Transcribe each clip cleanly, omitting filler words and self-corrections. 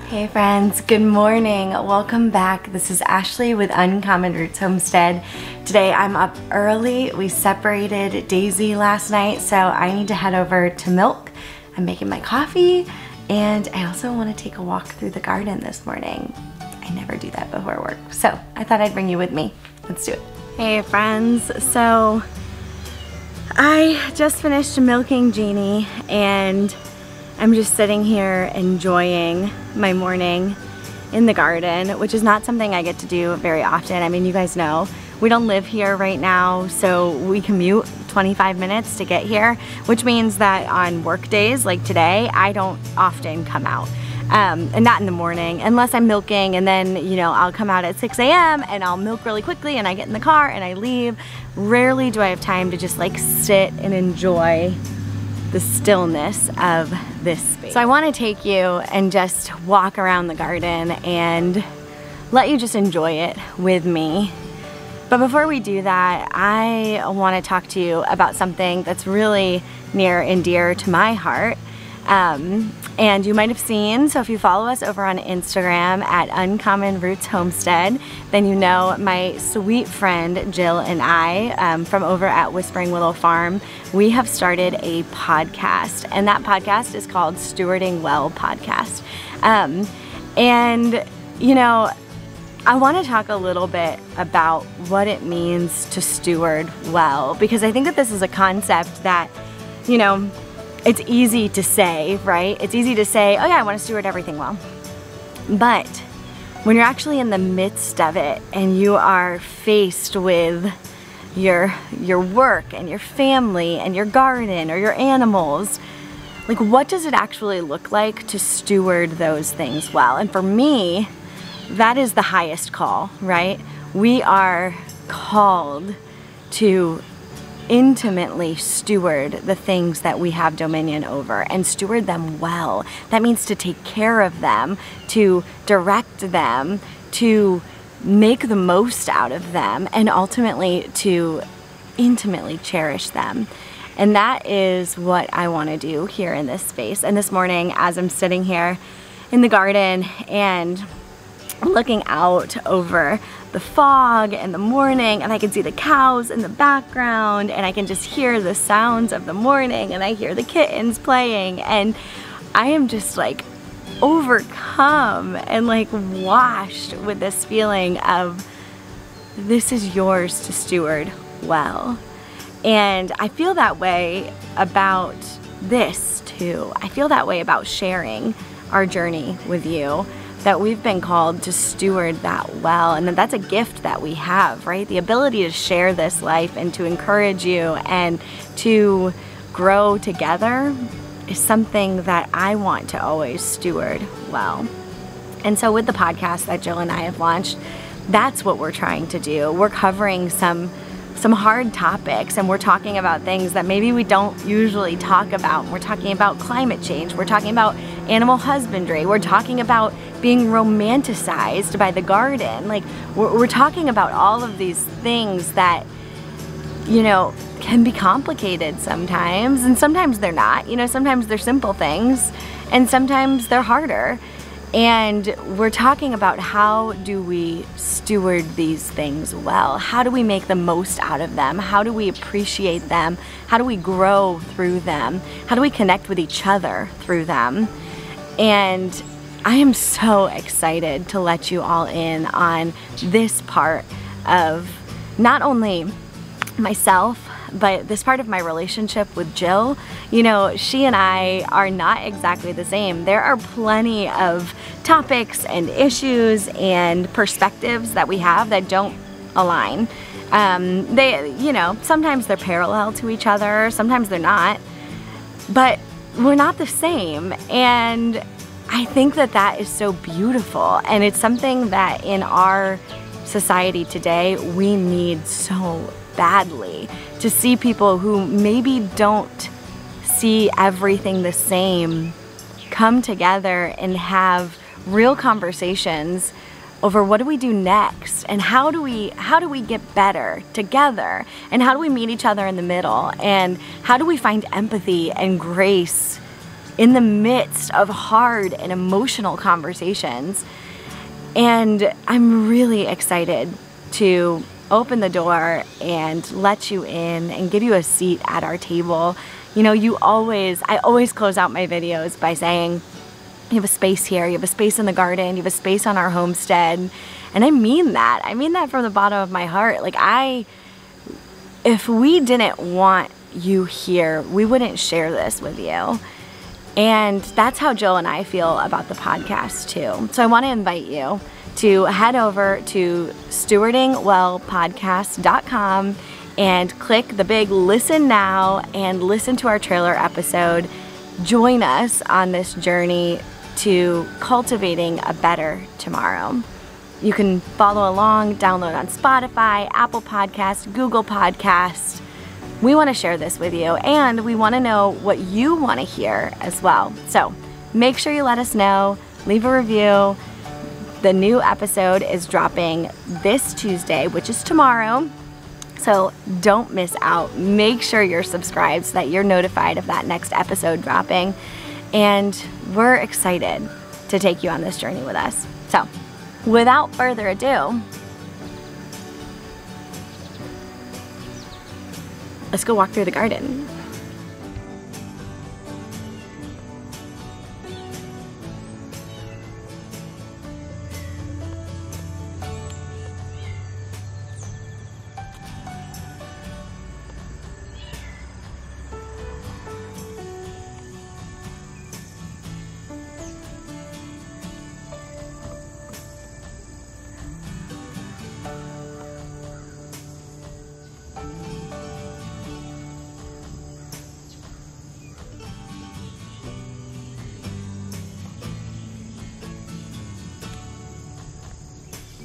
Hey friends, good morning. Welcome back. This is Ashley with Uncommon Roots Homestead. Today I'm up early. We separated Daisy last night, so I need to head over to milk. I'm making my coffee, and I also want to take a walk through the garden this morning. I never do that before work, so I thought I'd bring you with me. Let's do it. Hey friends, so I just finished milking Jeannie, and I'm just sitting here enjoying my morning in the garden, which is not something I get to do very often. I mean, you guys know, we don't live here right now, so we commute 25 minutes to get here, which means that on work days like today, I don't often come out. And not in the morning, unless I'm milking, and then, you know, I'll come out at 6 a.m. and I'll milk really quickly and I get in the car and I leave. Rarely do I have time to just like sit and enjoy the stillness of this space. So I want to take you and just walk around the garden and let you just enjoy it with me. But before we do that, I want to talk to you about something that's really near and dear to my heart. And you might have seen, so if you follow us over on Instagram at Uncommon Roots Homestead, then you know my sweet friend Jill and I from over at Whispering Willow Farm, we have started a podcast, and that podcast is called Stewarding Well podcast. And you know, I want to talk a little bit about what it means to steward well, because I think that this is a concept that, you know, it's easy to say, right? It's easy to say, oh yeah, I want to steward everything well. But when you're actually in the midst of it and you are faced with your work and your family and your garden or your animals, like what does it actually look like to steward those things well? And for me, that is the highest call, right? We are called to intimately steward the things that we have dominion over and steward them well. That means to take care of them, to direct them, to make the most out of them, and ultimately to intimately cherish them. And that is what I want to do here in this space. And this morning, as I'm sitting here in the garden and looking out over the fog and the morning, and I can see the cows in the background, and I can just hear the sounds of the morning, and I hear the kittens playing, and I am just like overcome and like washed with this feeling of this is yours to steward well. And I feel that way about this too. I feel that way about sharing our journey with you, that we've been called to steward that well, and that's a gift that we have, right? The ability to share this life and to encourage you and to grow together is something that I want to always steward well. And so with the podcast that Jill and I have launched, that's what we're trying to do. We're covering some hard topics, and we're talking about things that maybe we don't usually talk about. We're talking about climate change. We're talking about animal husbandry. We're talking about being romanticized by the garden. Like we're talking about all of these things that, you know, can be complicated sometimes, and sometimes they're not. You know, sometimes they're simple things, and sometimes they're harder. And we're talking about how do we steward these things well? How do we make the most out of them? How do we appreciate them? How do we grow through them? How do we connect with each other through them? And I am so excited to let you all in on this part of not only myself, but this part of my relationship with Jill. You know, she and I are not exactly the same. There are plenty of topics and issues and perspectives that we have that don't align. They, you know, sometimes they're parallel to each other, sometimes they're not, but we're not the same. And I think that that is so beautiful, and it's something that in our society today we need so badly, to see people who maybe don't see everything the same come together and have real conversations over what do we do next, and how do we get better together, and how do we meet each other in the middle, and how do we find empathy and grace in the midst of hard and emotional conversations. And I'm really excited to open the door and let you in and give you a seat at our table. You know, I always close out my videos by saying, you have a space here, you have a space in the garden, you have a space on our homestead. And I mean that. I mean that from the bottom of my heart. Like, if we didn't want you here, we wouldn't share this with you. And that's how Jill and I feel about the podcast too. So I want to invite you to head over to stewardingwellpodcast.com and click the big listen now and listen to our trailer episode. Join us on this journey to cultivating a better tomorrow. You can follow along, download on Spotify, Apple Podcasts, Google Podcasts. We want to share this with you, and we want to know what you want to hear as well. So make sure you let us know, leave a review. The new episode is dropping this Tuesday, which is tomorrow. So don't miss out. Make sure you're subscribed so that you're notified of that next episode dropping. And we're excited to take you on this journey with us. So without further ado, let's go walk through the garden.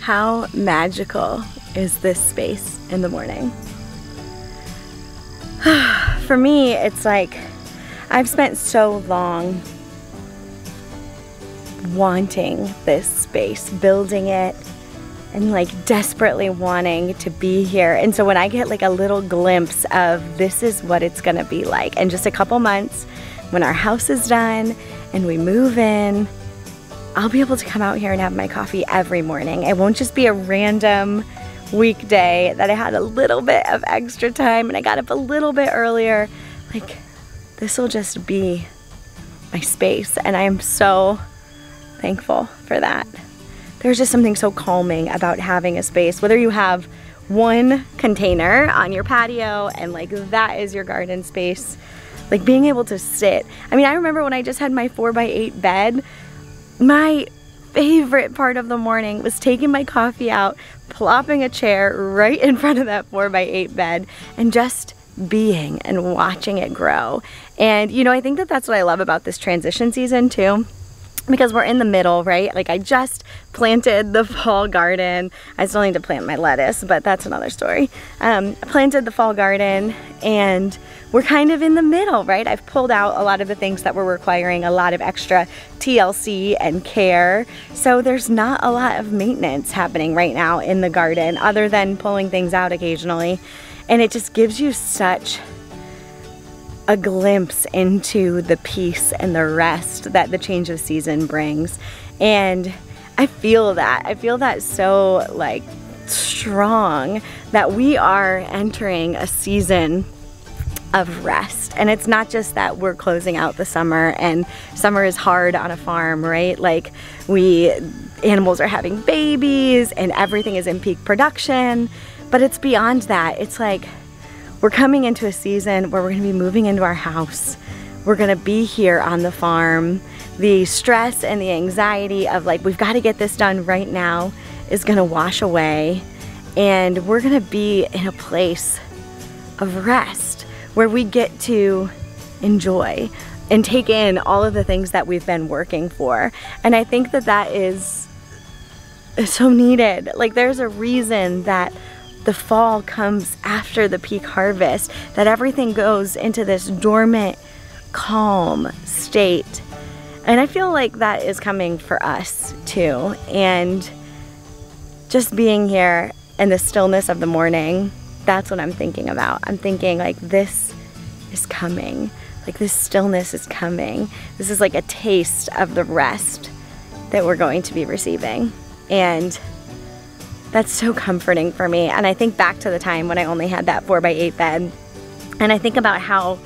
How magical is this space in the morning? For me, it's like I've spent so long wanting this space, building it, and like desperately wanting to be here. And so when I get like a little glimpse of this is what it's gonna be like in just a couple months, when our house is done and we move in, I'll be able to come out here and have my coffee every morning. It won't just be a random weekday that I had a little bit of extra time and I got up a little bit earlier. Like, this will just be my space, and I am so thankful for that. There's just something so calming about having a space, whether you have one container on your patio and like that is your garden space, like being able to sit. I mean, I remember when I just had my 4x8 bed, my favorite part of the morning was taking my coffee out, plopping a chair right in front of that 4x8 bed, and just being and watching it grow. And you know, I think that that's what I love about this transition season too, because we're in the middle, right? Like, I just planted the fall garden. I still need to plant my lettuce, but that's another story. I planted the fall garden and we're kind of in the middle, right? I've pulled out a lot of the things that were requiring a lot of extra TLC and care. So there's not a lot of maintenance happening right now in the garden other than pulling things out occasionally. And it just gives you such a glimpse into the peace and the rest that the change of season brings. And I feel that so like strong that we are entering a season of rest. And it's not just that we're closing out the summer, and summer is hard on a farm, right? Like, animals are having babies and everything is in peak production, but it's beyond that. It's like we're coming into a season where we're gonna be moving into our house. We're gonna be here on the farm. The stress and the anxiety of like, we've gotta get this done right now is gonna wash away. And we're gonna be in a place of rest where we get to enjoy and take in all of the things that we've been working for. And I think that that is so needed. Like, there's a reason that the fall comes after the peak harvest, that everything goes into this dormant, calm state. And I feel like that is coming for us too. And just being here in the stillness of the morning, that's what I'm thinking about. I'm thinking like, this is coming. Like this stillness is coming. This is like a taste of the rest that we're going to be receiving. And that's so comforting for me. And I think back to the time when I only had that 4x8 bed. And I think about how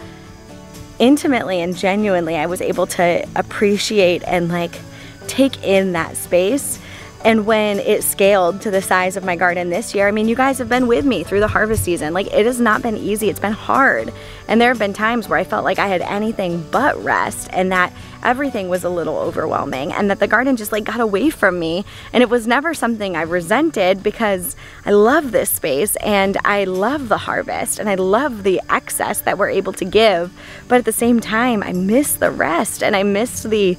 intimately and genuinely I was able to appreciate and like take in that space. And when it scaled to the size of my garden this year, I mean, you guys have been with me through the harvest season. Like, it has not been easy, it's been hard. And there have been times where I felt like I had anything but rest and that everything was a little overwhelming and that the garden just like got away from me. And it was never something I resented because I love this space and I love the harvest and I love the excess that we're able to give. But at the same time, I miss the rest and I miss the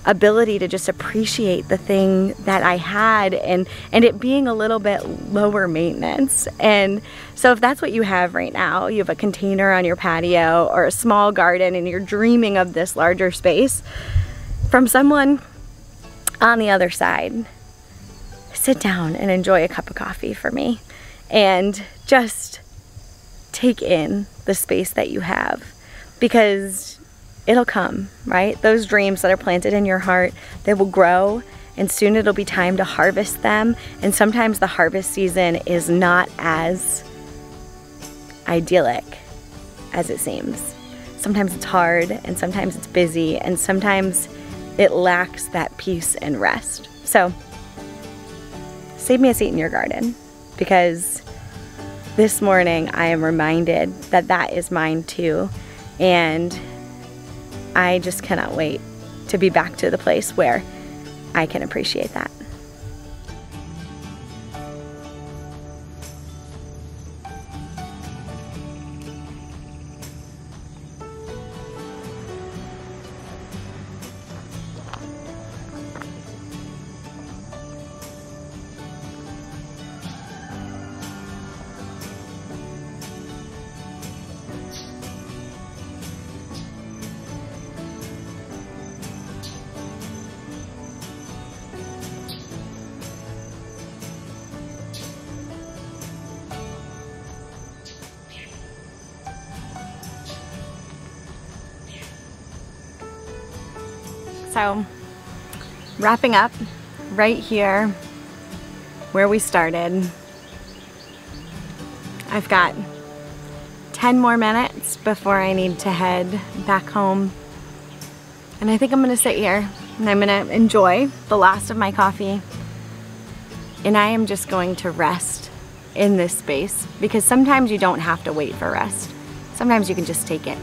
ability to just appreciate the thing that I had and it being a little bit lower maintenance. And so if that's what you have right now, you have a container on your patio or a small garden and you're dreaming of this larger space, from someone on the other side, sit down and enjoy a cup of coffee for me and just take in the space that you have, because it'll come, right? Those dreams that are planted in your heart, they will grow, and soon it'll be time to harvest them. And sometimes the harvest season is not as idyllic as it seems. Sometimes it's hard, and sometimes it's busy, and sometimes it lacks that peace and rest. So save me a seat in your garden, because this morning I am reminded that that is mine too. And I just cannot wait to be back to the place where I can appreciate that. So, wrapping up right here where we started. I've got 10 more minutes before I need to head back home. And I think I'm gonna sit here and I'm gonna enjoy the last of my coffee. And I am just going to rest in this space, because sometimes you don't have to wait for rest. Sometimes you can just take it.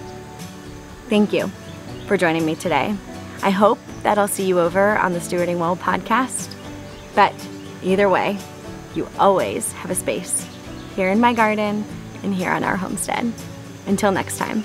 Thank you for joining me today. I hope that I'll see you over on the Stewarding Well podcast. But either way, you always have a space here in my garden and here on our homestead. Until next time.